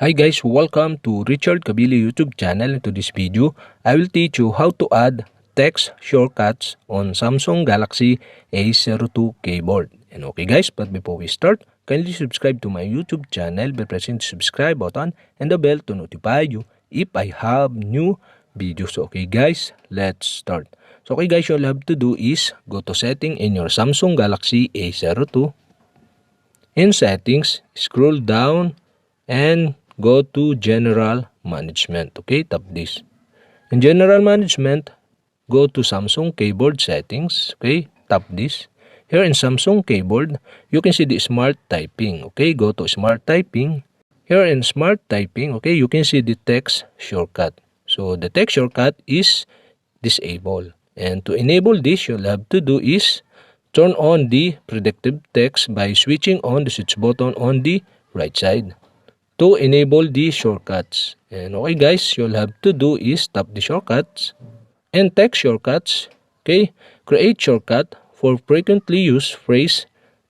Hi guys, welcome to Richard Kabili YouTube channel. In this video, I will teach you how to add text shortcuts on Samsung Galaxy A02 keyboard. And okay guys, but before we start, kindly subscribe to my YouTube channel by pressing the subscribe button and the bell to notify you if I have new videos. Okay guys, let's start. So okay guys, all you have to do is go to setting in your Samsung Galaxy A02. In settings, scroll down and go to General Management. Okay, tap this. In General Management, go to Samsung Keyboard Settings. Okay, tap this. Here in Samsung Keyboard, you can see the Smart Typing. Okay, go to Smart Typing. Here in Smart Typing, okay, you can see the text shortcut. So the text shortcut is disabled. And to enable this, you'll have to do is turn on the predictive text by switching on the switch button on the right side to enable the shortcuts. And okay guys, you'll have to do is tap the shortcuts and text shortcuts. Okay, create shortcut for frequently used phrase.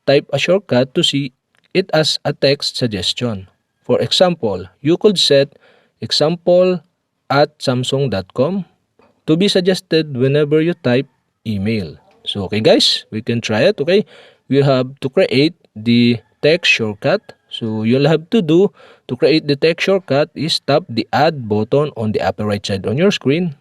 Type a shortcut to see it as a text suggestion. For example, you could set example@samsung.com to be suggested whenever you type email. So okay guys, we can try it. Okay, we have to create the text shortcut. So you'll have to do to create the text shortcut is tap the add button on the upper right side on your screen.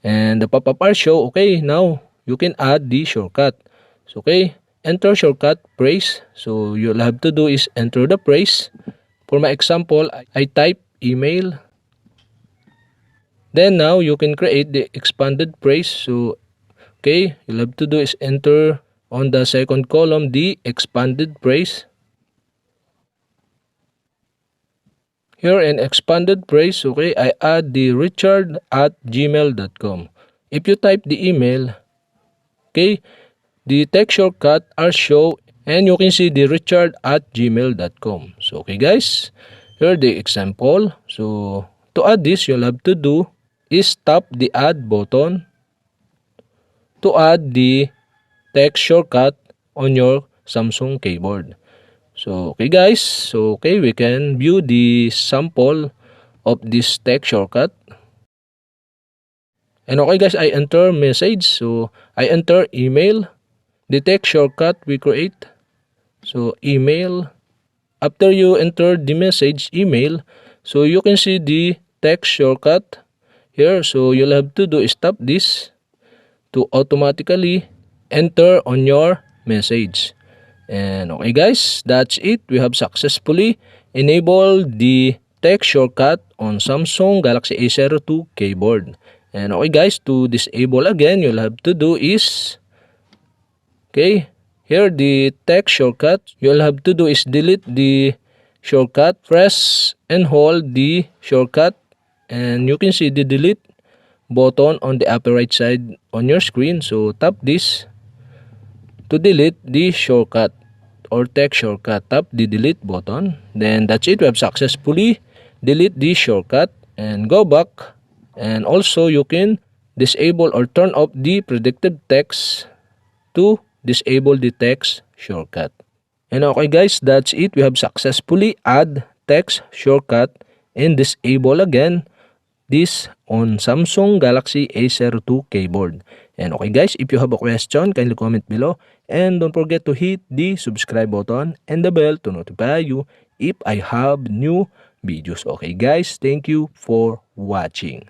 And the pop-up bar show, okay, now you can add the shortcut. So okay, enter shortcut phrase. So you'll have to do is enter the phrase. For my example, I type email. Then now you can create the expanded phrase. So okay, you'll have to do is enter on the second column the expanded phrase. Here in expanded phrase, okay, I add the richard@gmail.com. If you type the email, okay, the text shortcut are show and you can see the richard@gmail.com. So okay guys, here the example. So to add this, you'll have to do is tap the add button to add the text shortcut on your Samsung keyboard. So okay guys, so okay, we can view the sample of this text shortcut. And okay guys, I enter message. So I enter email, the text shortcut we create. So email, after you enter the message email, so you can see the text shortcut here. So you'll have to do is tap this to automatically enter on your message. And okay guys, that's it. We have successfully enabled the text shortcut on Samsung Galaxy A02 keyboard. And okay guys, to disable again, you'll have to do is, okay, here the text shortcut, you'll have to do is delete the shortcut, press and hold the shortcut, and you can see the delete button on the upper right side on your screen. So tap this to delete the shortcut or text shortcut. Tap the delete button. Then that's it. We have successfully delete the shortcut and go back. And also you can disable or turn off the predictive text to disable the text shortcut. And okay guys, that's it. We have successfully add text shortcut and disable again this on Samsung Galaxy A02 keyboard. And okay guys, if you have a question, kindly comment below. And don't forget to hit the subscribe button and the bell to notify you if I have new videos. Okay guys, thank you for watching.